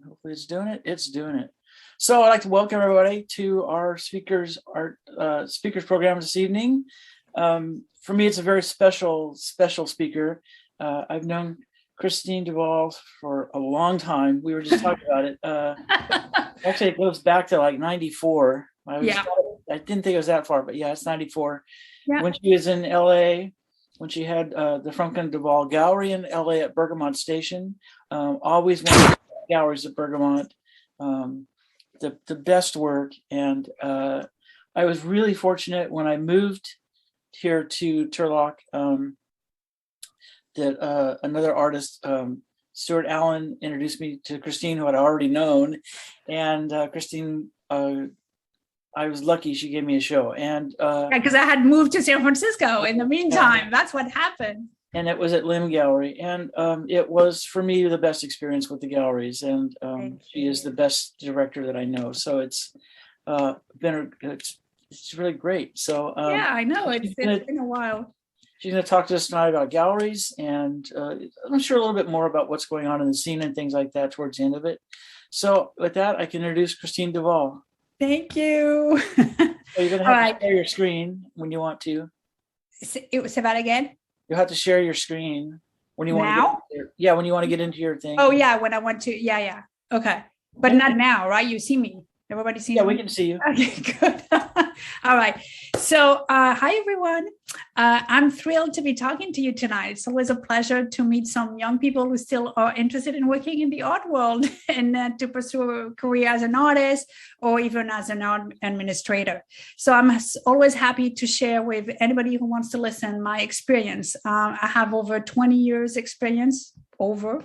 Hopefully it's doing it. It's doing it. So I'd like to welcome everybody to our speakers program this evening. For me, it's a very special speaker. I've known Christine Duval for a long time. We were just talking about it. Actually, it goes back to like 94. I didn't think it was that far, but yeah, it's 94. Yeah. When she was in LA, when she had the Franklin Duval Gallery in LA at Bergamot Station. Always one of the galleries at Bergamot. The best work. And I was really fortunate when I moved here to Turlock that another artist, Stuart Allen, introduced me to Christine, who I'd already known. And Christine, I was lucky she gave me a show. And because I had moved to San Francisco in the meantime. That's what happened. And it was at LIMN Gallery. And it was, for me, the best experience with the galleries. And she is the best director that I know. So it's it's really great. So yeah, I know. It's been a while. She's going to talk to us tonight about galleries. And I'm sure a little bit more about what's going on in the scene and things like that towards the end of it. So with that, I can introduce Christine Duval. Thank you. So you're going to have to share your screen when you want to. Say that again. You'll have to share your screen when you want now? To when you want to get into your thing. Oh yeah, when I want to. Yeah. Okay. But not now, right? You see me. Everybody see me? Yeah, we can see you. Okay, good. All right. So hi, everyone. I'm thrilled to be talking to you tonight. It's always a pleasure to meet some young people who still are interested in working in the art world and to pursue a career as an artist or even as an art administrator. So I'm always happy to share with anybody who wants to listen my experience. I have over 20 years experience, over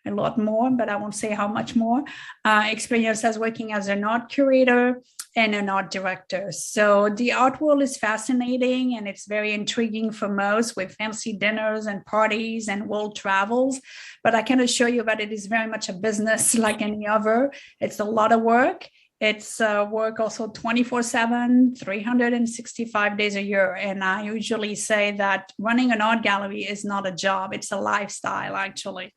a lot more, but I won't say how much more, experience as working as an art curator and an art director. So the art world is fascinating and it's very intriguing for most, with fancy dinners and parties and world travels. But I can assure you that it is very much a business like any other. It's a lot of work. It's work also 24/7, 365 days a year. And I usually say that running an art gallery is not a job, it's a lifestyle, actually.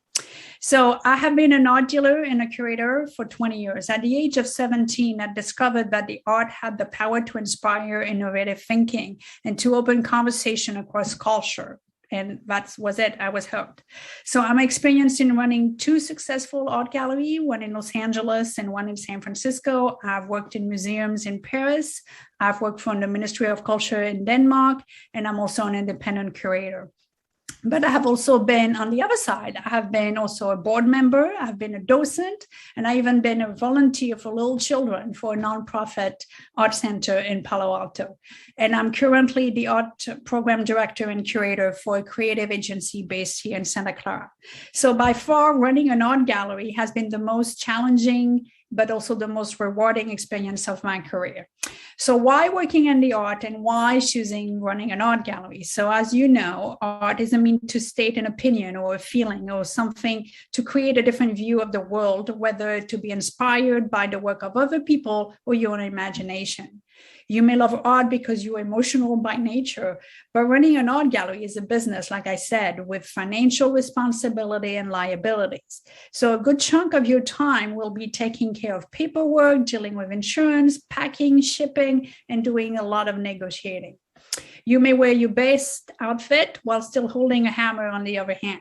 So I have been an art dealer and a curator for 20 years. At the age of 17, I discovered that the art had the power to inspire innovative thinking and to open conversation across culture. And that was it. I was hooked. So I'm experienced in running 2 successful art galleries, one in Los Angeles and one in San Francisco. I've worked in museums in Paris. I've worked for the Ministry of Culture in Denmark, and I'm also an independent curator. But I have also been on the other side. I have been also a board member. I've been a docent, and I even been a volunteer for little children for a nonprofit art center in Palo Alto. And I'm currently the art program director and curator for a creative agency based here in Santa Clara. So by far, running an art gallery has been the most challenging but also the most rewarding experience of my career. So why working in the art and why choosing running an art gallery? So as you know, art is a means to state an opinion or a feeling or something to create a different view of the world, whether to be inspired by the work of other people or your own imagination. You may love art because you're emotional by nature, but running an art gallery is a business, like I said, with financial responsibility and liabilities. So a good chunk of your time will be taking care of paperwork, dealing with insurance, packing, shipping, and doing a lot of negotiating. You may wear your best outfit while still holding a hammer on the other hand.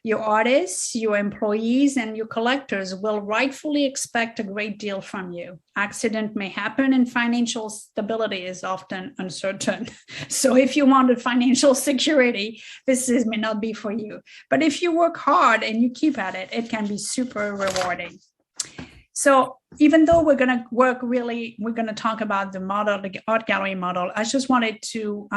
Your artists, your employees, and your collectors will rightfully expect a great deal from you. Accident may happen and financial stability is often uncertain. So if you wanted financial security, this may not be for you. But if you work hard and you keep at it, it can be super rewarding. So even though we're going to talk about the model, the art gallery model, I just wanted to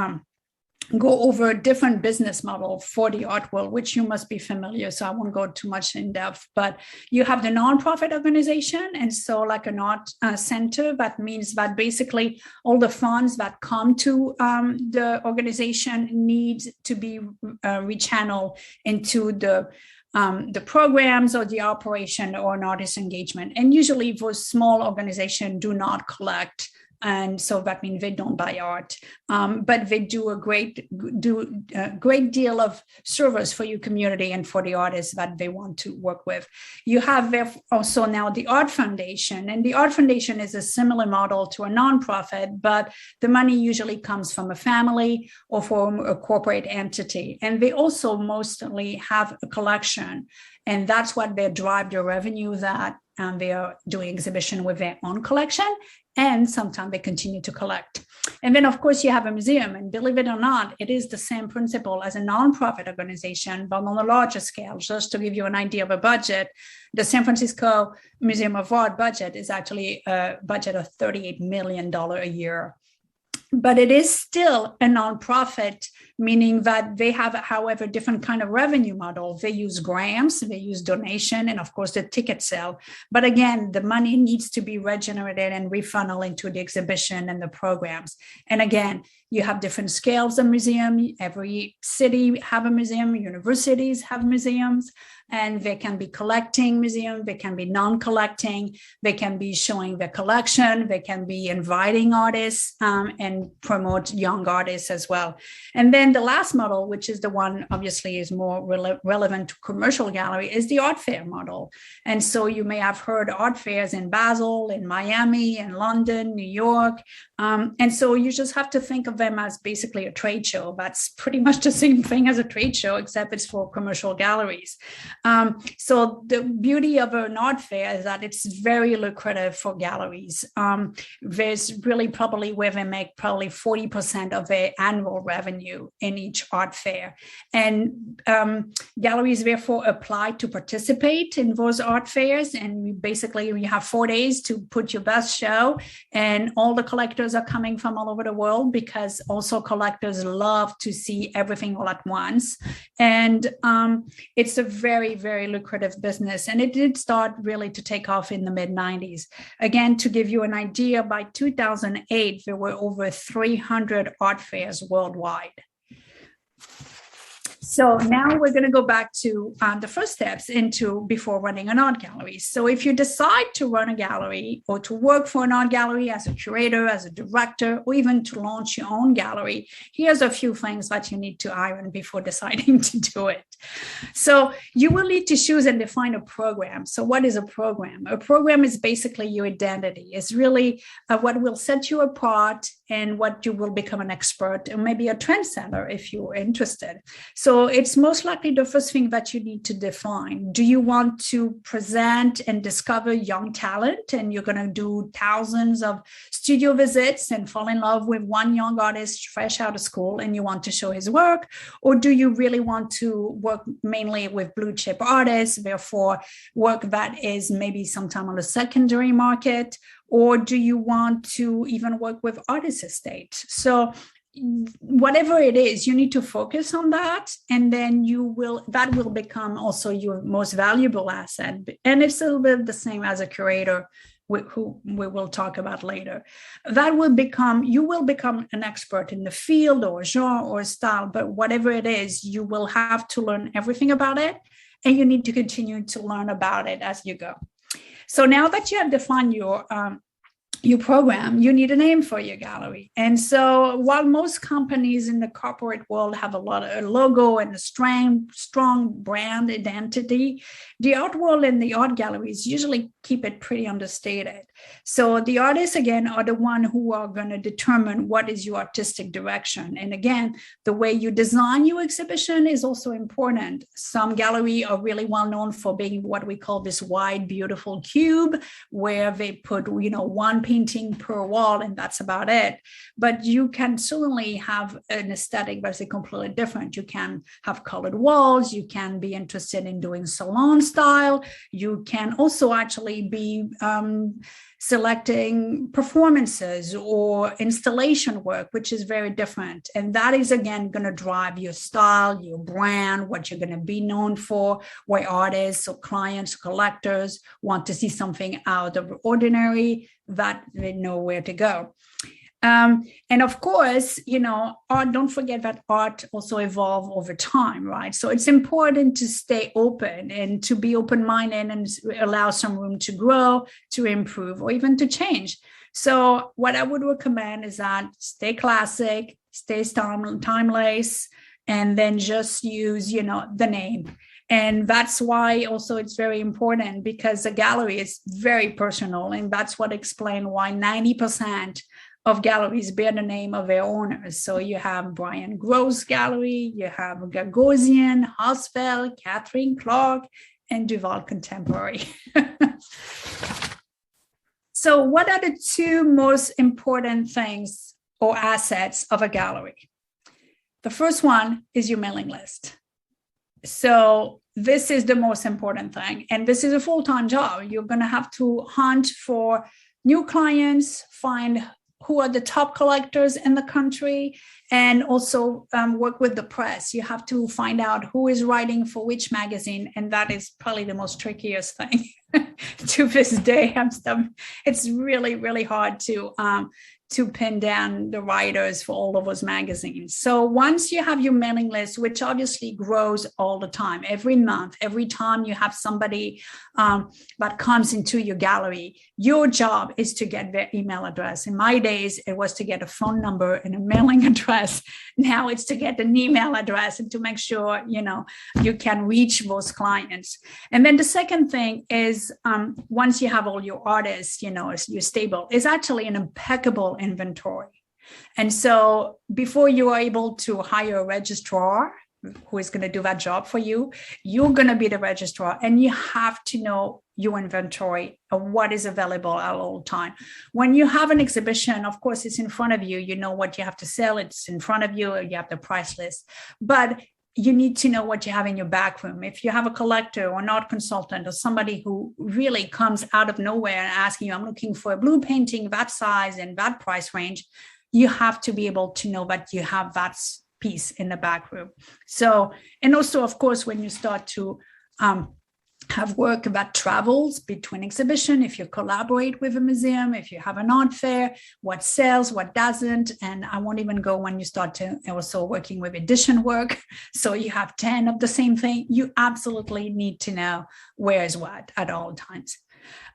go over a different business model for the art world, which you must be familiar. So I won't go too much in depth, but you have the nonprofit organization. And so like an art center, that means that basically all the funds that come to the organization needs to be rechanneled into the programs or the operation or an artist engagement. And usually those small organizations do not collect And so that means they don't buy art, but they do a great deal of service for your community and for the artists that they want to work with. You have also now the Art Foundation, and the Art Foundation is a similar model to a nonprofit, but the money usually comes from a family or from a corporate entity. And they also mostly have a collection, and that's what they drive their revenue, that they are doing exhibition with their own collection, and sometimes they continue to collect. And then, of course, you have a museum, and believe it or not, it is the same principle as a nonprofit organization, but on a larger scale. Just to give you an idea of a budget, the San Francisco Museum of Art budget is actually a budget of $38 million a year. But it is still a nonprofit, meaning that they have, however, different kind of revenue model. They use grants, they use donation, and of course the ticket sale. But again, the money needs to be regenerated and refunneled into the exhibition and the programs. And again, you have different scales of museum. Every city have a museum, universities have museums, and they can be collecting museum, they can be non-collecting, they can be showing their collection, they can be inviting artists and promote young artists as well. And then the last model, which is the one obviously is more relevant to commercial gallery, is the art fair model. And so you may have heard art fairs in Basel, in Miami, in London, New York. And so you just have to think of them as basically a trade show. That's pretty much the same thing as a trade show, except it's for commercial galleries. So the beauty of an art fair is that it's very lucrative for galleries. There's really probably where they make probably 40% of their annual revenue in each art fair. And galleries therefore apply to participate in those art fairs. And basically you have 4 days to put your best show, and all the collectors are coming from all over the world, because also collectors love to see everything all at once. And it's a very, very lucrative business. And it did start really to take off in the mid-90s. Again, to give you an idea, by 2008, there were over 300 art fairs worldwide. So now we're going to go back to the first steps into before running an art gallery. So if you decide to run a gallery or to work for an art gallery as a curator, as a director, or even to launch your own gallery, here's a few things that you need to iron before deciding to do it. So you will need to choose and define a program. So what is a program? A program is basically your identity. It's really what will set you apart and what you will become an expert and maybe a trendsetter if you're interested. So it's most likely the first thing that you need to define. Do you want to present and discover young talent, and you're going to do thousands of studio visits and fall in love with one young artist fresh out of school and you want to show his work? Or do you really want to work mainly with blue chip artists, therefore work that is maybe sometime on the secondary market? Or do you want to even work with artist estates? So whatever it is, you need to focus on that, and then that will become also your most valuable asset. And it's a little bit the same as a curator, who we will talk about later. You will become an expert in the field or genre or style, but whatever it is, you will have to learn everything about it, and you need to continue to learn about it as you go. So now that you have defined your program, you need a name for your gallery. And so while most companies in the corporate world have a logo and a strong brand identity, the art world and the art galleries usually keep it pretty understated. So the artists, again, are the one who are going to determine what is your artistic direction. And again, the way you design your exhibition is also important. Some galleries are really well known for being what we call this wide, beautiful cube, where they put, one painting per wall, and that's about it. But you can certainly have an aesthetic that's completely different. You can have colored walls. You can be interested in doing salon style. You can also actually be selecting performances or installation work, which is very different. And that is, again, going to drive your style, your brand, what you're going to be known for, where artists or clients, collectors want to see something out of the ordinary, that they know where to go. And of course, art, don't forget that art also evolves over time, right? So it's important to stay open and to be open-minded and allow some room to grow, to improve, or even to change. So what I would recommend is that stay classic, stay timeless, and then just use, the name. And that's why also it's very important, because a gallery is very personal. And that's what explains why 90% of galleries bear the name of their owners. So you have Brian Gross Gallery, you have Gagosian, Hosfeld, Catherine Clark, and Duval Contemporary. So what are the two most important things or assets of a gallery? The first one is your mailing list. So this is the most important thing. And this is a full-time job. You're going to have to hunt for new clients, find who are the top collectors in the country, and also work with the press. You have to find out who is writing for which magazine. And that is probably the most trickiest thing to this day. It's really, really hard to pin down the writers for all of those magazines. So once you have your mailing list, which obviously grows all the time, every month, every time you have somebody that comes into your gallery, your job is to get their email address. In my days, it was to get a phone number and a mailing address. Now it's to get an email address and to make sure, you can reach those clients. And then the second thing is once you have all your artists, your stable, is actually an impeccable inventory. And so before you are able to hire a registrar who is going to do that job for you, you're going to be the registrar, and you have to know your inventory of what is available at all time. When you have an exhibition, of course, it's in front of you. You know what you have to sell. It's in front of you. You have the price list. But you need to know what you have in your back room. If you have a collector or an art consultant or somebody who really comes out of nowhere and asking you, I'm looking for a blue painting, that size and that price range, you have to be able to know that you have that piece in the back room. So, and also, of course, when you start to have work that travels between exhibition, if you collaborate with a museum, if you have an art fair, what sells, what doesn't. And I won't even go when you start to also working with edition work. So you have 10 of the same thing. You absolutely need to know where is what at all times.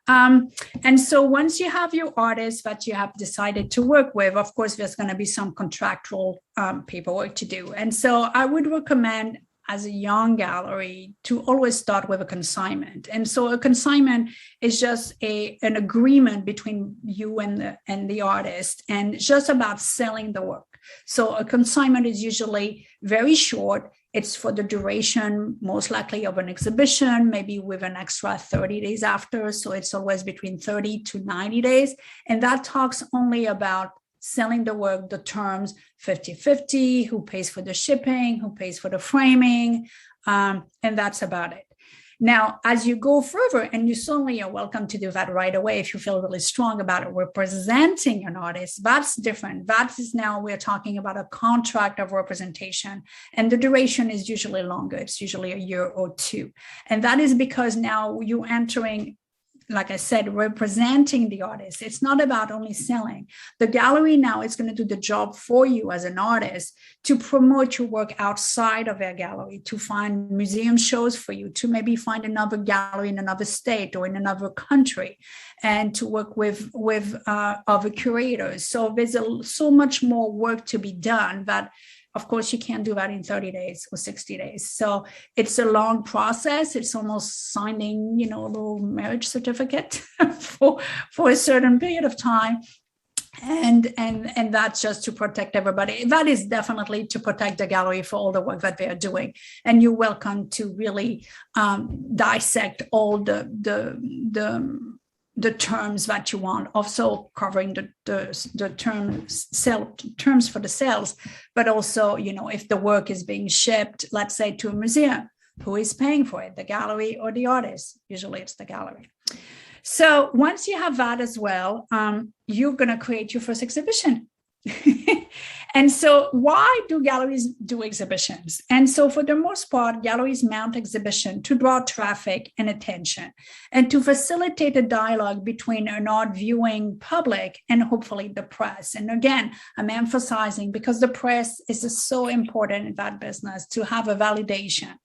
And so once you have your artists that you have decided to work with, of course, there's going to be some contractual paperwork to do. And so I would recommend, as a young gallery, to always start with a consignment. And so a consignment is just an agreement between you and the artist, and just about selling the work. So a consignment is usually very short. It's for the duration, most likely, of an exhibition, maybe with an extra 30 days after. So it's always between 30 to 90 days. And that talks only about selling the work, the terms, 50-50, who pays for the shipping, who pays for the framing, and that's about it. Now, as you go further, and you certainly are welcome to do that right away if you feel really strong about it, representing an artist, that's different. That is now we're talking about a contract of representation, and the duration is usually longer. It's usually a year or two. And that is because now you're entering, like I said, representing the artist. It's not about only selling. The gallery now is going to do the job for you as an artist to promote your work outside of their gallery, to find museum shows for you, to maybe find another gallery in another state or in another country, and to work with other curators. So there's so much more work to be done that, of course, you can't do that in 30 days or 60 days. So it's a long process. It's almost signing, a little marriage certificate for a certain period of time. And that's just to protect everybody. That is definitely to protect the gallery for all the work that they are doing. And you're welcome to really dissect all the terms that you want, also covering the terms for the sales, but also, if the work is being shipped, let's say, to a museum, who is paying for it, the gallery or the artist? Usually it's the gallery. So once you have that as well, you're going to create your first exhibition. And so why do galleries do exhibitions? And so for the most part, galleries mount exhibition to draw traffic and attention, and to facilitate a dialogue between an art viewing public and hopefully the press. And again, I'm emphasizing, because the press is so important in that business, to have a validation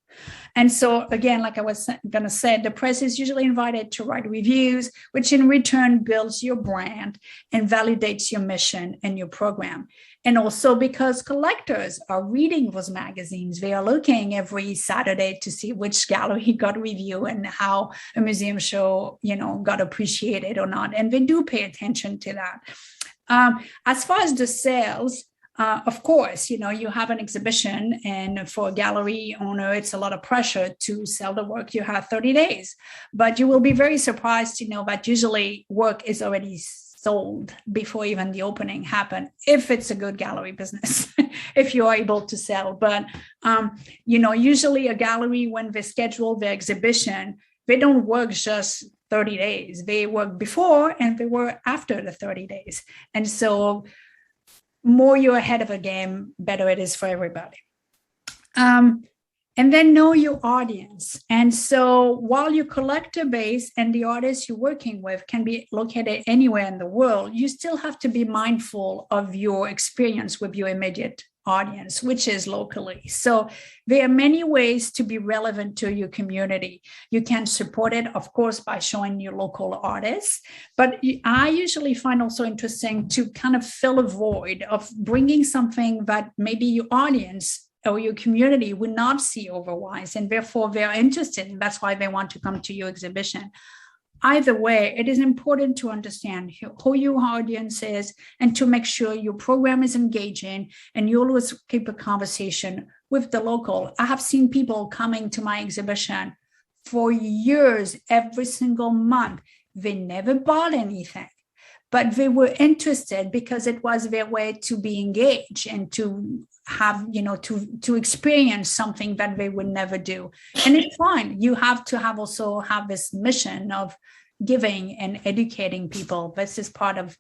And so again, like I was going to say, the press is usually invited to write reviews, which in return builds your brand and validates your mission and your program. And also because collectors are reading those magazines, they are looking every Saturday to see which gallery got a review and how a museum show, got appreciated or not. And they do pay attention to that. As far as the sales, of course, you have an exhibition, and for a gallery owner, it's a lot of pressure to sell the work. You have 30 days, but you will be very surprised to know that usually work is already sold before even the opening happened, if it's a good gallery business, if you're able to sell. But, usually a gallery, when they schedule their exhibition, they don't work just 30 days. They work before and they work after the 30 days. And so more you're ahead of a game, better it is for everybody. And then know your audience. And so while your collector base and the artists you're working with can be located anywhere in the world, you still have to be mindful of your experience with your immediate audience, which is locally. So there are many ways to be relevant to your community. You can support it, of course, by showing your local artists, but I usually find also interesting to kind of fill a void of bringing something that maybe your audience or your community would not see otherwise, and therefore they're interested, and that's why they want to come to your exhibition. Either way, it is important to understand who your audience is and to make sure your program is engaging and you always keep a conversation with the local. I have seen people coming to my exhibition for years, every single month. They never bought anything, but they were interested because it was their way to be engaged and to have, to experience something that they would never do. And it's fine. You have to also have this mission of giving and educating people. This is part of,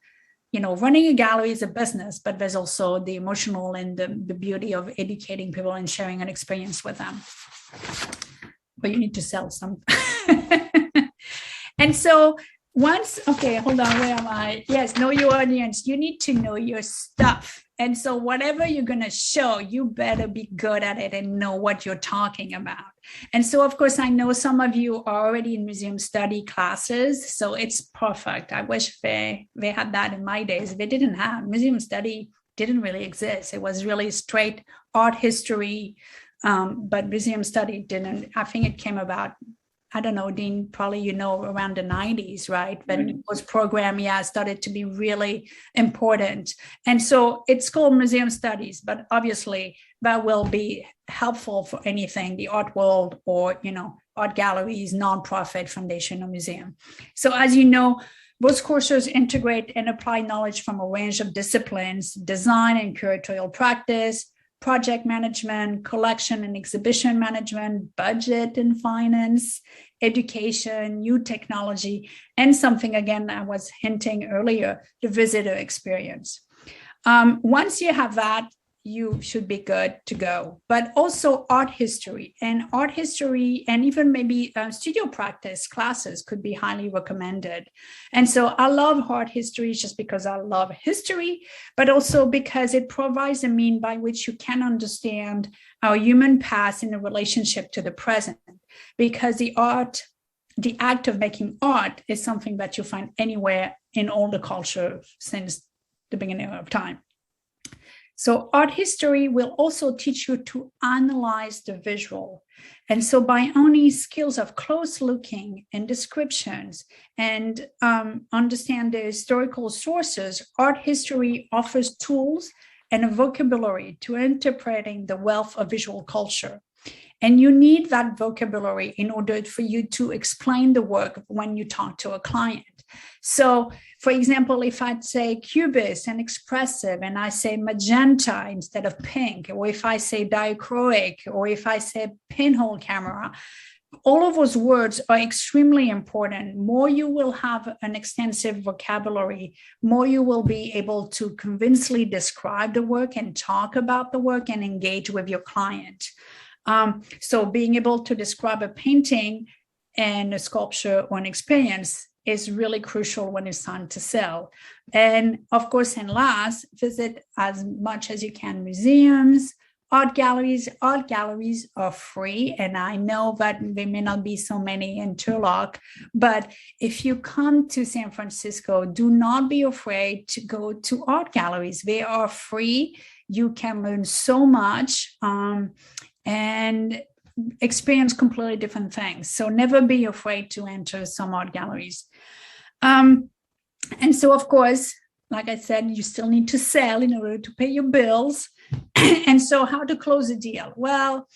running a gallery is a business, but there's also the emotional and the beauty of educating people and sharing an experience with them. But you need to sell some. And so okay, hold on, where am I? Yes, know your audience. You need to know your stuff. And so whatever you're going to show, you better be good at it and know what you're talking about. And so, of course, I know some of you are already in museum study classes, so it's perfect. I wish they had that in my days. They didn't have museum study, didn't really exist. It was really straight art history, but museum study didn't. I think it came about, I don't know, Dean, probably around the 90s, right? When it was program, started to be really important. And so it's called museum studies, but obviously that will be helpful for anything, the art world or, art galleries, nonprofit, foundation, or museum. So as you know, those courses integrate and apply knowledge from a range of disciplines: design and curatorial practice, project management, collection and exhibition management, budget and finance, education, new technology, and something, again, I was hinting earlier, the visitor experience. Once you have that, you should be good to go. But also art history and even maybe studio practice classes could be highly recommended. And so I love art history just because I love history, but also because it provides a mean by which you can understand our human past in a relationship to the present. Because the act of making art is something that you find anywhere in all the culture since the beginning of time. So art history will also teach you to analyze the visual. And so by owning skills of close looking and descriptions and understand the historical sources, art history offers tools and a vocabulary to interpreting the wealth of visual culture. And you need that vocabulary in order for you to explain the work when you talk to a client. So, for example, if I say cubist and expressive, and I say magenta instead of pink, or if I say diachroic, or if I say pinhole camera, all of those words are extremely important. More you will have an extensive vocabulary, more you will be able to convincingly describe the work and talk about the work and engage with your client. So being able to describe a painting and a sculpture or an experience is really crucial when it's time to sell. And of course, and last, visit as much as you can museums, art galleries are free. And I know that there may not be so many in Turlock, but if you come to San Francisco, do not be afraid to go to art galleries. They are free. You can learn so much and experience completely different things. So never be afraid to enter some art galleries. And so, of course, like I said, you still need to sell in order to pay your bills. And so how to close a deal? Well,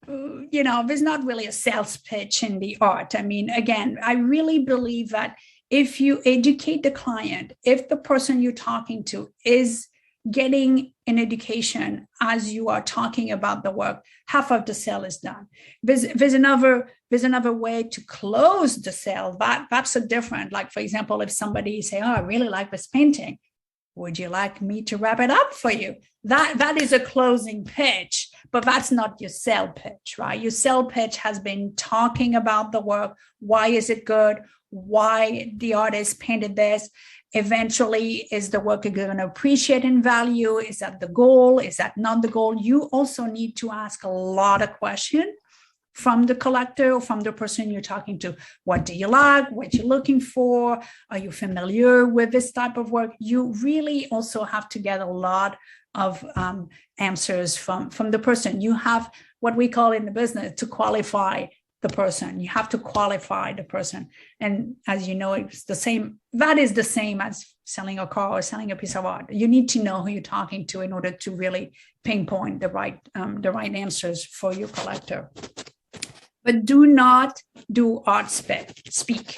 there's not really a sales pitch in the art. I mean, again, I really believe that if you educate the client, if the person you're talking to is getting an education as you are talking about the work, half of the sale is done. There's another way to close the sale. That's a different, like, for example, if somebody say, oh, I really like this painting, would you like me to wrap it up for you? That is a closing pitch, but that's not your sale pitch, right? Your sale pitch has been talking about the work. Why is it good? Why the artist painted this? Eventually, is the work going to appreciate and value? Is that the goal? Is that not the goal? You also need to ask a lot of questions from the collector or from the person you're talking to. What do you like? What you're looking for? Are you familiar with this type of work? You really also have to get a lot of answers from the person. You have what we call in the business to qualify the person. You have to qualify the person. And as you know, it's the same. That is the same as selling a car or selling a piece of art. You need to know who you're talking to in order to really pinpoint the right answers for your collector. But do not do art speak.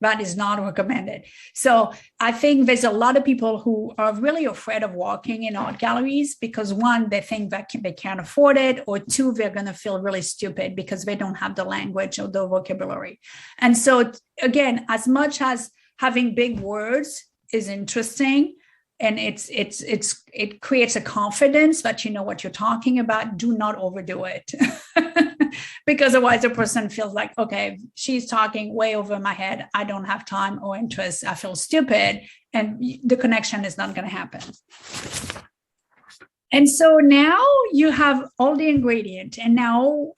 That is not recommended. So I think there's a lot of people who are really afraid of walking in art galleries because, one, they think that they can't afford it, or two, they're going to feel really stupid because they don't have the language or the vocabulary. And so, again, as much as having big words is interesting, and it creates a confidence that you know what you're talking about, do not overdo it. Because otherwise the person feels like, okay, she's talking way over my head. I don't have time or interest. I feel stupid. And the connection is not going to happen. And so now you have all the ingredient. And now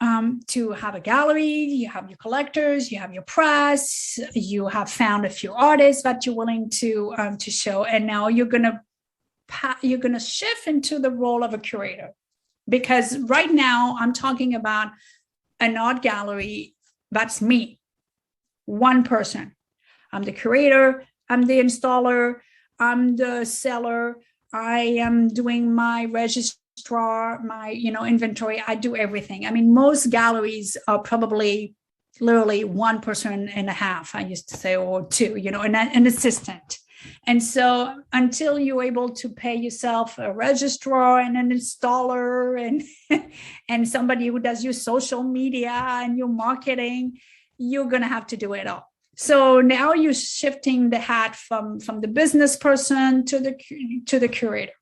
to have a gallery, you have your collectors, you have your press, you have found a few artists that you're willing to show. And now you're going to shift into the role of a curator. Because right now I'm talking about an art gallery, that's me, one person. I'm the curator, I'm the installer, I'm the seller, I am doing my registrar, my inventory, I do everything. I mean, most galleries are probably literally one person and a half, I used to say, or two, an assistant. And so until you're able to pay yourself a registrar and an installer and somebody who does your social media and your marketing, you're going to have to do it all. So now you're shifting the hat from the business person to the curator.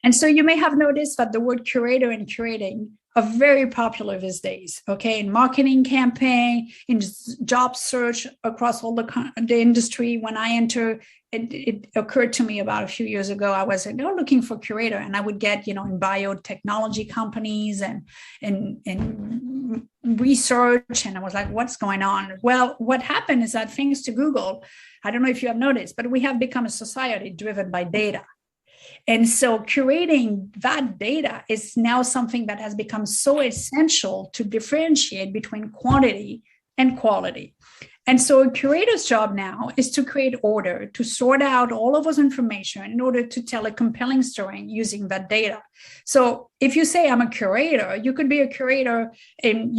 And so you may have noticed that the word curator and curating are very popular these days, okay? In marketing campaign, in job search across all the industry. When I enter, it occurred to me about a few years ago, I was looking for curator, and I would get, in biotechnology companies and in research, and I was like, what's going on? Well, what happened is that thanks to Google, I don't know if you have noticed, but we have become a society driven by data. And so curating that data is now something that has become so essential to differentiate between quantity and quality. And so a curator's job now is to create order, to sort out all of those information in order to tell a compelling story using that data. So if you say I'm a curator, you could be a curator in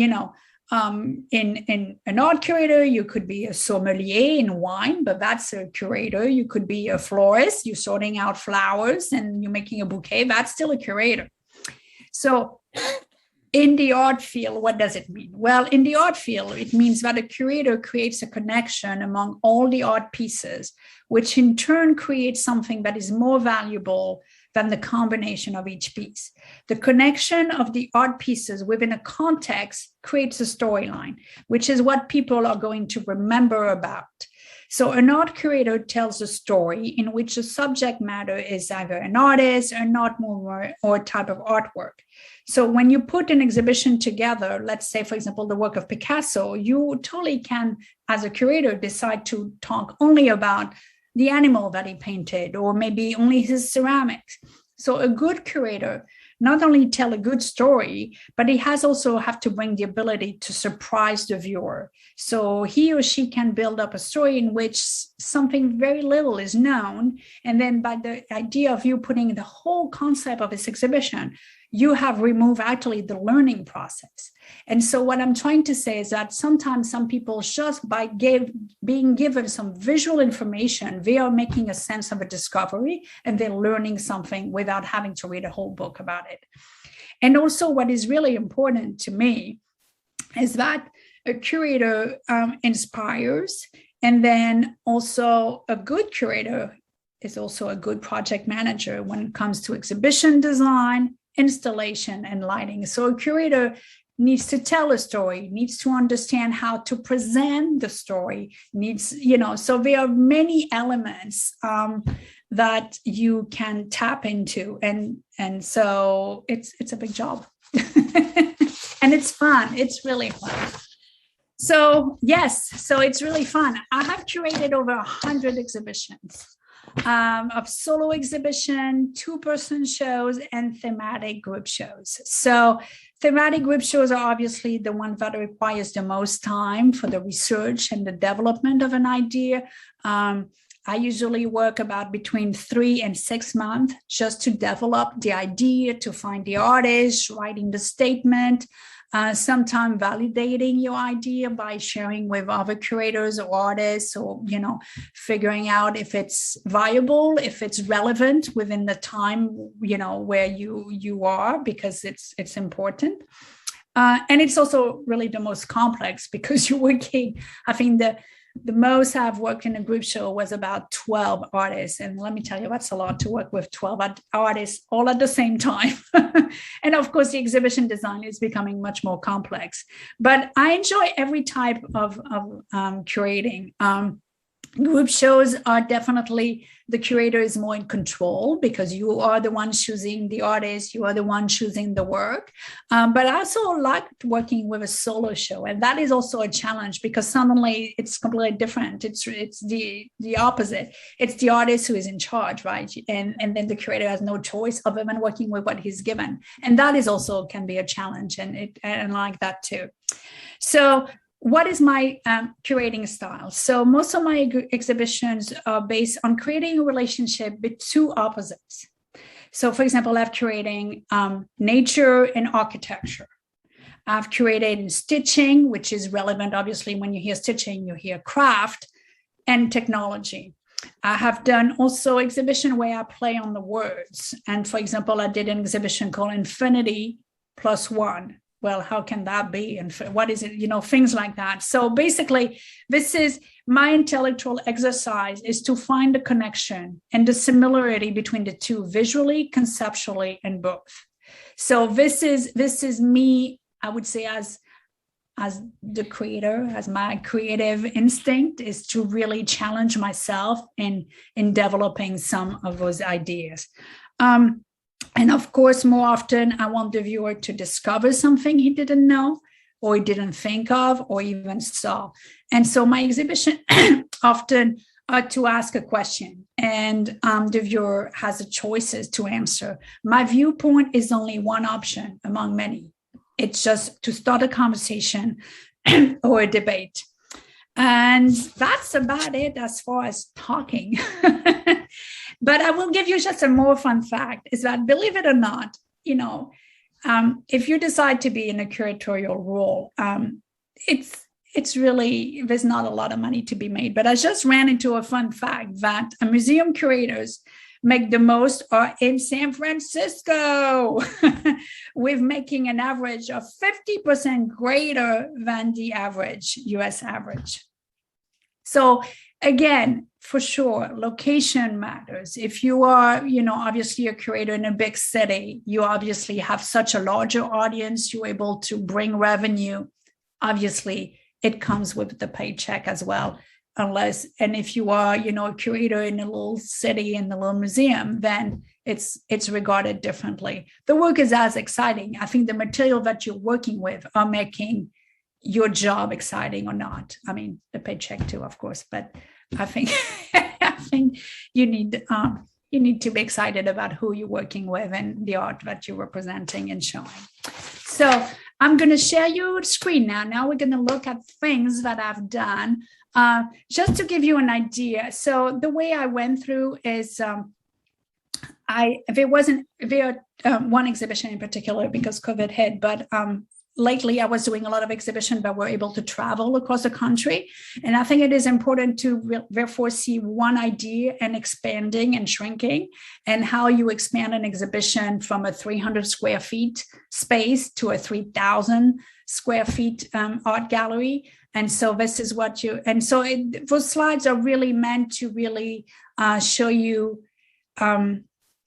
an art curator, you could be a sommelier in wine, but that's a curator. You could be a florist, you're sorting out flowers and you're making a bouquet, that's still a curator. So in the art field, what does it mean? Well, in the art field, it means that a curator creates a connection among all the art pieces, which in turn creates something that is more valuable than the combination of each piece. The connection of the art pieces within a context creates a storyline, which is what people are going to remember about. So an art curator tells a story in which the subject matter is either an artist, an art movement, or a type of artwork. So when you put an exhibition together, let's say, for example, the work of Picasso, you totally can, as a curator, decide to talk only about the animal that he painted, or maybe only his ceramics. So a good curator not only tell a good story, but he has also have to bring the ability to surprise the viewer. So he or she can build up a story in which something very little is known. And then by the idea of you putting the whole concept of this exhibition, you have removed actually the learning process. And so what I'm trying to say is that sometimes some people just by being given some visual information, they are making a sense of a discovery and they're learning something without having to read a whole book about it. And also what is really important to me is that a curator inspires, and then also a good curator is also a good project manager when it comes to exhibition design, installation, and lighting. So a curator needs to tell a story, needs to understand how to present the story, so there are many elements that you can tap into. And so it's a big job. And it's fun. It's really fun. So yes, so it's really fun. I have curated over 100 exhibitions. Of solo exhibition, 2-person shows, and thematic group shows. So thematic group shows are obviously the one that requires the most time for the research and the development of an idea. I usually work about between 3 and 6 months just to develop the idea, to find the artist, writing the statement, sometimes validating your idea by sharing with other curators or artists, or figuring out if it's viable, if it's relevant within the time where you are, because it's important. And it's also really the most complex because you're working. I think the most I've worked in a group show was about 12 artists. And let me tell you, that's a lot to work with 12 artists all at the same time. And of course, the exhibition design is becoming much more complex. But I enjoy every type of curating. Group shows are definitely, the curator is more in control because you are the one choosing the artist, you are the one choosing the work. But I also liked working with a solo show, and that is also a challenge because suddenly it's completely different. It's the opposite. It's the artist who is in charge, right? And then the curator has no choice other than working with what he's given, and that is also can be a challenge, and I like that too. So what is my curating style? So most of my exhibitions are based on creating a relationship between two opposites. So for example, I've curating nature and architecture. I've curated in stitching, which is relevant. Obviously, when you hear stitching, you hear craft and technology. I have done also exhibition where I play on the words. And for example, I did an exhibition called Infinity Plus One. Well, how can that be? And what is it? Things like that. So basically, this is my intellectual exercise, is to find the connection and the similarity between the two, visually, conceptually, and both. So this is me, I would say, as the creator, as my creative instinct is to really challenge myself in developing some of those ideas. And of course, more often, I want the viewer to discover something he didn't know, or he didn't think of, or even saw. And so my exhibition often are to ask a question, and the viewer has the choices to answer. My viewpoint is only one option among many. It's just to start a conversation or a debate. And that's about it as far as talking. But I will give you just a more fun fact, is that, believe it or not, if you decide to be in a curatorial role, it's really, there's not a lot of money to be made. But I just ran into a fun fact that museum curators make the most are in San Francisco, with making an average of 50% greater than the average, US average. So again, for sure, location matters. If you are, obviously a curator in a big city, you obviously have such a larger audience, you're able to bring revenue. Obviously, it comes with the paycheck as well. and if you are, a curator in a little city, in a little museum, then it's regarded differently. The work is as exciting. I think the material that you're working with are making your job exciting or not. I mean, the paycheck too, of course, but I think I think you need to be excited about who you're working with and the art that you're representing and showing. So I'm going to share your screen now. Now we're going to look at things that I've done. Just to give you an idea. So the way I went through is there wasn't one exhibition in particular because COVID hit, but lately I was doing a lot of exhibition, but we're able to travel across the country. And I think it is important to therefore see one idea and expanding and shrinking, and how you expand an exhibition from a 300 square feet space to a 3,000 square feet art gallery. And so this is what those slides are really meant to really show you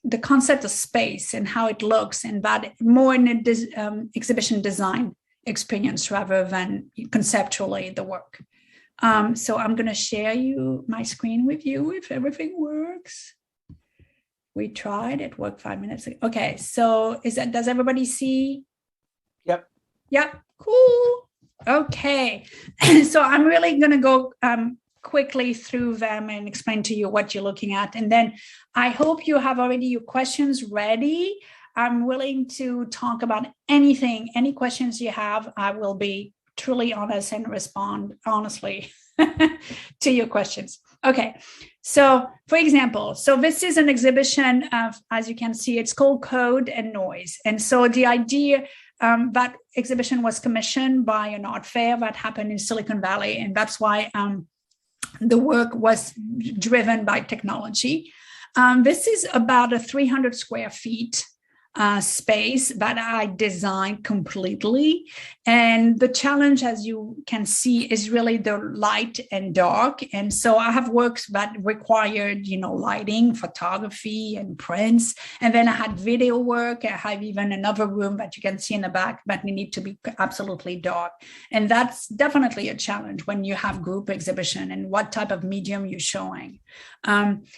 the concept of space and how it looks, and that more in an exhibition design experience rather than conceptually the work. So I'm going to share my screen with you if everything works. We tried, it worked 5 minutes ago. Okay, so does everybody see? Yep. Yep, cool. Okay, so I'm really going to go quickly through them and explain to you what you're looking at. And then I hope you have already your questions ready. I'm willing to talk about anything, any questions you have. I will be truly honest and respond honestly to your questions. Okay, so for example, this is an exhibition of, as you can see, it's called Code and Noise. And so the idea, that exhibition was commissioned by an art fair that happened in Silicon Valley. And that's why the work was driven by technology. This is about a 300 square feet space that I designed completely. And the challenge, as you can see, is really the light and dark. And so I have works that required, lighting, photography, and prints. And then I had video work. I have even another room that you can see in the back that need to be absolutely dark. And that's definitely a challenge when you have group exhibition and what type of medium you're showing.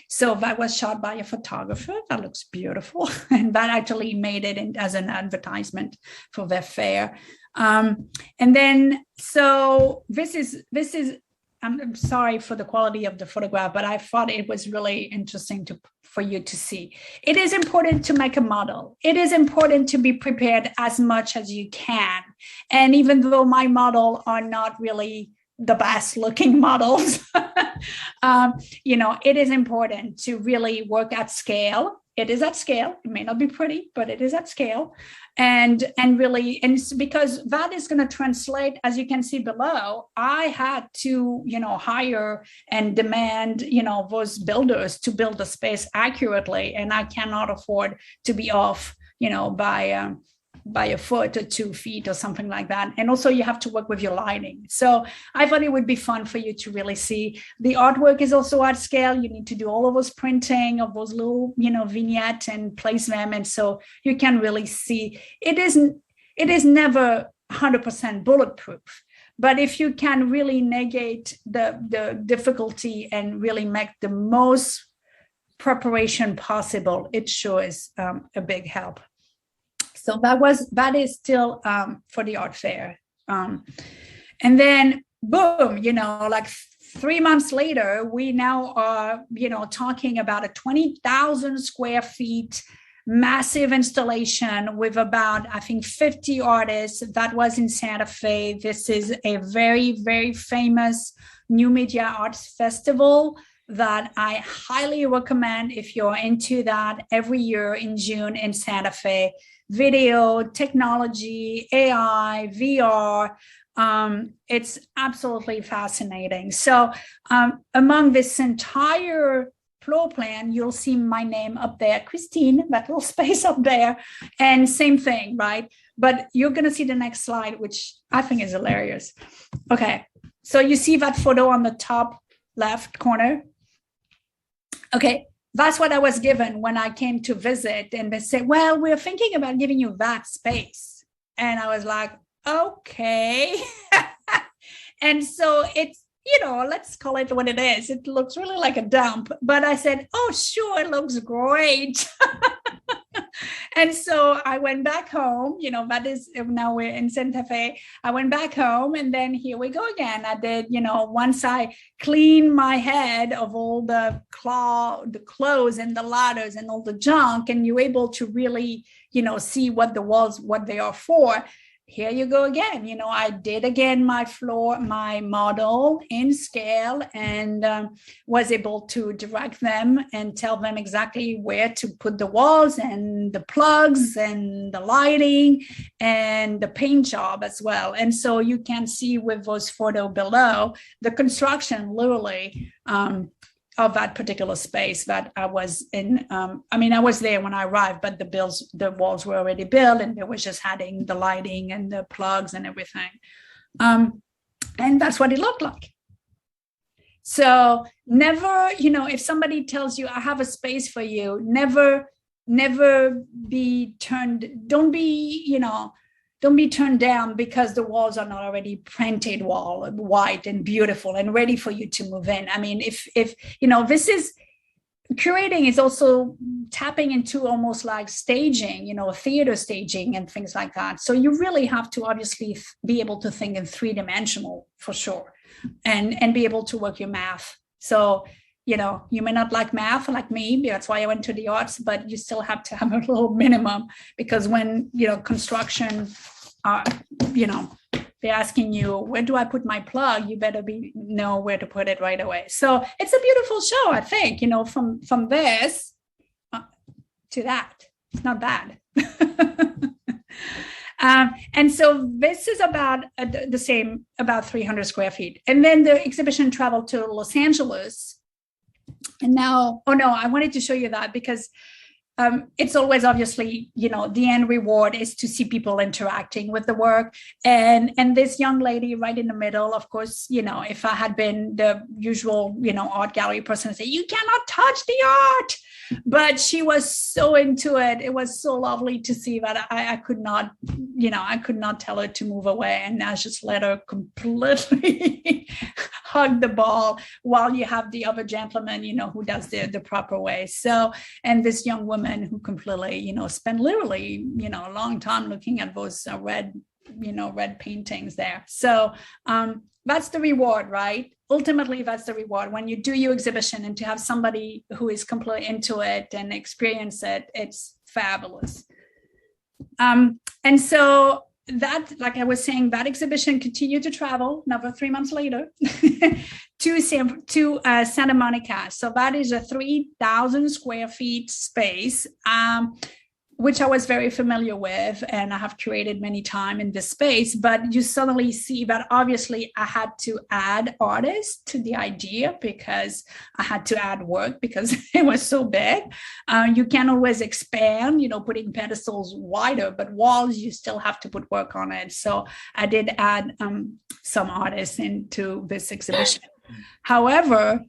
So that was shot by a photographer. That looks beautiful. And that actually made it as an advertisement for their fair. And then, so this is, I'm sorry for the quality of the photograph, but I thought it was really interesting for you to see. It is important to make a model. It is important to be prepared as much as you can. And even though my model are not really the best looking models, it is important to really work at scale. It is at scale. It may not be pretty, but it is at scale. And it's because that is going to translate, as you can see below. I had to, hire and demand, those builders to build the space accurately. And I cannot afford to be off, by a foot or 2 feet or something like that. And also you have to work with your lighting. So I thought it would be fun for you to really see. The artwork is also at scale. You need to do all of those printing of those little, vignettes and place them. And so you can really see it is never 100% bulletproof. But if you can really negate the difficulty and really make the most preparation possible, it sure is a big help. So that is still for the art fair. And then boom, like 3 months later, we now are, talking about a 20,000 square feet massive installation with about, I think, 50 artists. That was in Santa Fe. This is a very, very famous new media arts festival that I highly recommend if you're into that, every year in June in Santa Fe. Video, technology, AI, VR. It's absolutely fascinating. So among this entire floor plan, you'll see my name up there, Christine, that little space up there. And same thing, right? But you're going to see the next slide, which I think is hilarious. Okay, so you see that photo on the top left corner? Okay. That's what I was given when I came to visit. And they said, well, we're thinking about giving you that space. And I was like, okay. And so let's call it what it is. It looks really like a dump. But I said, oh, sure, it looks great. And so I went back home, that is, now we're in Santa Fe. I went back home, and then here we go again. I did, once I cleaned my head of all the clothes and the ladders and all the junk, and you're able to really, see what the walls, what they are for. Here you go again. I did again my model in scale, and was able to direct them and tell them exactly where to put the walls and the plugs and the lighting and the paint job as well. And so you can see with those photos below the construction literally of that particular space that I was in. I was there when I arrived, but the walls were already built, and they was just adding the lighting and the plugs and everything. And that's what it looked like. So never, if somebody tells you, I have a space for you, never be don't be turned down because the walls are not already painted white and beautiful and ready for you to move in. I mean, if this is curating, is also tapping into almost like staging, theater staging and things like that. So you really have to obviously be able to think in 3-dimensional for sure, and be able to work your math. So you may not like math like me, that's why I went to the arts, but you still have to have a little minimum, because when, construction, they're asking you, where do I put my plug? You better know where to put it right away. So it's a beautiful show, I think, from this to that. It's not bad. And so this is about the same, about 300 square feet. And then the exhibition traveled to Los Angeles. And now, I wanted to show you that because it's always obviously, the end reward is to see people interacting with the work. And this young lady right in the middle, of course, if I had been the usual, art gallery person, I'd say, you cannot touch the art. But she was so into it. It was so lovely to see that I could not, I could not tell her to move away. And I just let her completely hug the ball while you have the other gentleman, who does the proper way. So, and this young woman who completely, spent literally, a long time looking at those red paintings there. So that's the reward, right? Ultimately, that's the reward. When you do your exhibition and to have somebody who is completely into it and experience it, it's fabulous. And so that, like I was saying, that exhibition continued to travel another 3 months later to Santa Monica. So that is a 3,000 square feet space, which I was very familiar with, and I have curated many times in this space. But you suddenly see that obviously I had to add artists to the idea because I had to add work because it was so big. You can't always expand, putting pedestals wider, but walls, you still have to put work on it. So I did add some artists into this exhibition. However,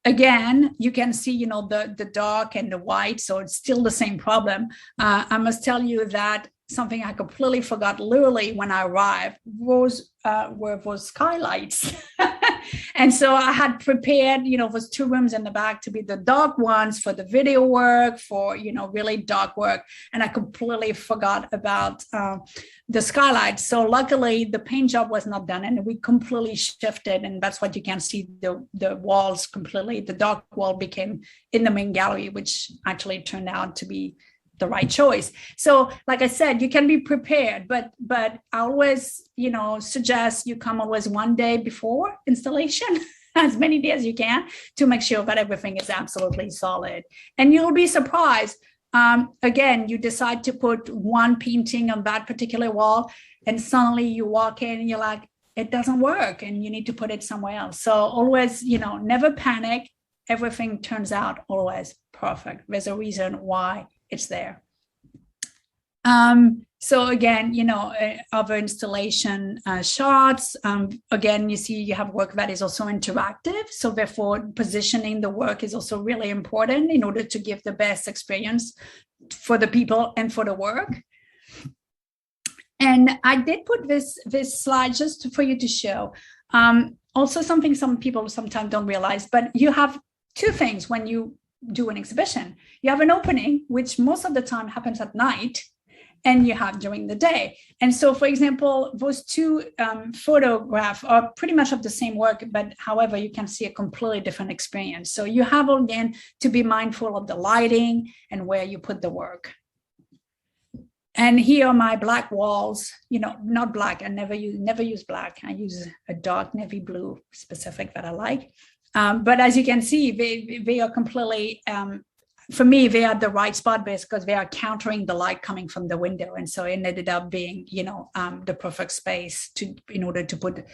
again, you can see, the dark and the white, so it's still the same problem. I must tell you that something I completely forgot literally when I arrived were those skylights. And so I had prepared, those 2 rooms in the back to be the dark ones for the video work, for, really dark work. And I completely forgot about the skylights. So luckily the paint job was not done, and we completely shifted. And that's what you can see, the walls completely, the dark wall became in the main gallery, which actually turned out to be the right choice. So like I said, you can be prepared, but I always, suggest you come always 1 day before installation, as many days as you can, to make sure that everything is absolutely solid. And you'll be surprised. Again, you decide to put one painting on that particular wall, and suddenly you walk in and you're like, it doesn't work, and you need to put it somewhere else. So always, never panic. Everything turns out always perfect. There's a reason why it's there. So again, other installation shots. Again, you see you have work that is also interactive. So therefore, positioning the work is also really important in order to give the best experience for the people and for the work. And I did put this slide just for you to show. Also, something some people sometimes don't realize, but you have two things when you do an exhibition. You have an opening, which most of the time happens at night, and you have during the day. And so, for example, those two photographs are pretty much of the same work, but however, you can see a completely different experience. So you have, again, to be mindful of the lighting and where you put the work. And here are my black walls, not black. I never use black. I use a dark navy blue specific that I like. But as you can see, they are completely, for me, they are the right spot because they are countering the light coming from the window. And so it ended up being, the perfect space in order to put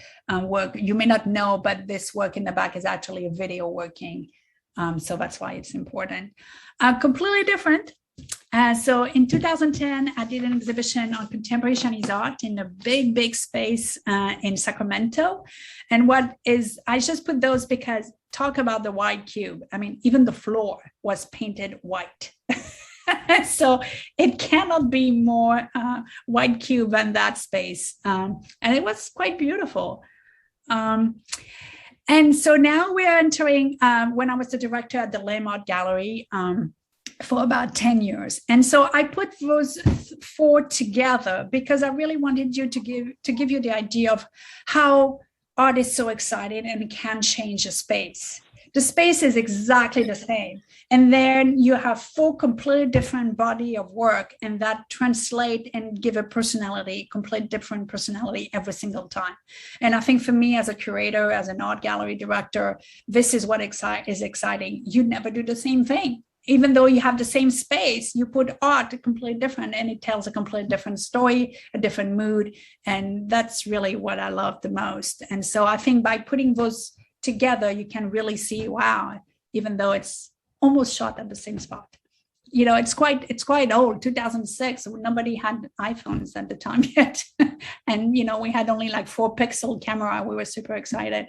work. You may not know, but this work in the back is actually a video working. So that's why it's important. Completely different. So in 2010, I did an exhibition on contemporary Chinese art in a big space in Sacramento. And I just put those because talk about the white cube. I mean, even the floor was painted white. So it cannot be more white cube than that space. And it was quite beautiful. And so now we're entering, when I was the director at the LIMN Art Gallery, for about 10 years. And so I put those four together because I really wanted you to give you the idea of how art is so exciting and can change a space. The space is exactly the same. And then you have four completely different body of work, and that translate and give a personality, complete different personality every single time. And I think for me as a curator, as an art gallery director, this is what is exciting. You never do the same thing. Even though you have the same space, you put art completely different, and it tells a completely different story, a different mood. And that's really what I love the most. And so I think by putting those together, you can really see, wow, even though it's almost shot at the same spot. It's quite old, 2006. Nobody had iPhones at the time yet. And, we had only like 4-pixel camera. We were super excited.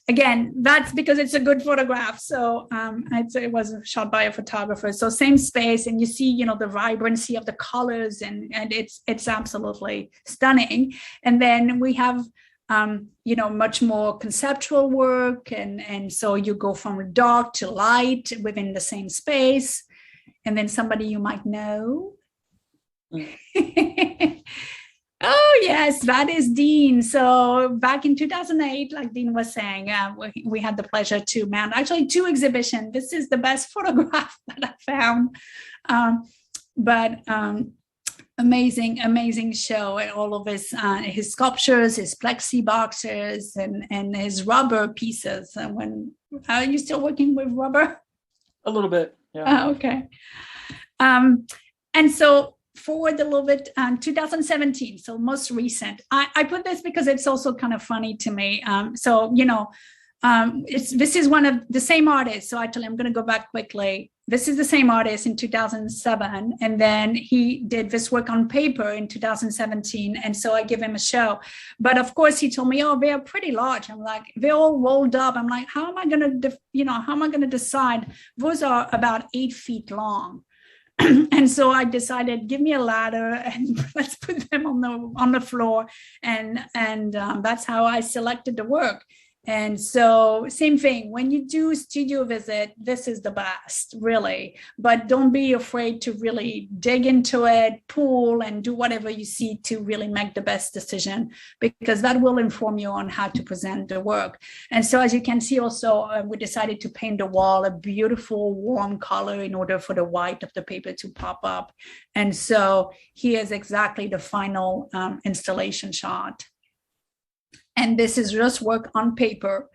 Again, that's because it's a good photograph. So it was shot by a photographer. So same space, and you see, the vibrancy of the colors, and it's absolutely stunning. And then we have, much more conceptual work, and so you go from dark to light within the same space. And then somebody you might know. Oh, yes, that is Dean. So back in 2008, like Dean was saying, we had the pleasure to mount actually 2 exhibitions. This is the best photograph that I found. But amazing show. All of his sculptures, his plexi boxes, and his rubber pieces. Are you still working with rubber? A little bit, yeah. Okay. And so forward a little bit, 2017, so most recent. I put this because it's also kind of funny to me. This is one of the same artists. So actually, I'm going to go back quickly. This is the same artist in 2007, and then he did this work on paper in 2017, and so I give him a show. But of course, he told me, "Oh, they are pretty large." I'm like, "They're all rolled up." I'm like, "How am I going to decide?" Those are about 8 feet long. And so I decided, give me a ladder and let's put them on the floor, and that's how I selected the work. And so same thing, when you do studio visit, this is the best, really. But don't be afraid to really dig into it, pull, and do whatever you see to really make the best decision, because that will inform you on how to present the work. And so as you can see also, we decided to paint the wall a beautiful warm color in order for the white of the paper to pop up. And so here's exactly the final installation shot. And this is just work on paper,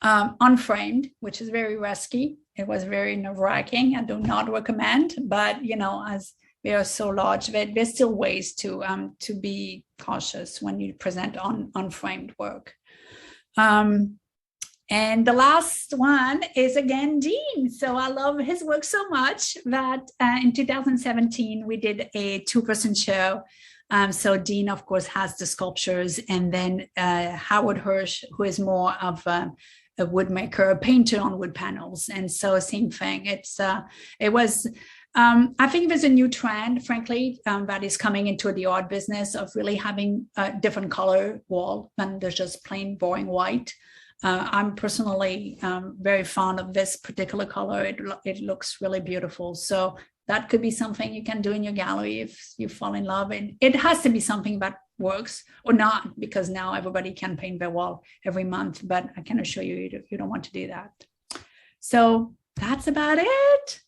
unframed, which is very risky. It was very nerve-wracking. I do not recommend, but as they are so large, there's still ways to be cautious when you present on unframed work. And the last one is again Dean. So I love his work so much that in 2017 we did a 2-person show. So Dean, of course, has the sculptures, and then Howard Hirsch, who is more of a woodmaker, a painter on wood panels. And so same thing. It was I think there's a new trend, frankly, that is coming into the art business of really having a different color wall than there's just plain boring white. I'm personally very fond of this particular color. It looks really beautiful. So that could be something you can do in your gallery if you fall in love. And it has to be something that works or not, because now everybody can paint their wall every month. But I can assure you, you don't want to do that. So that's about it.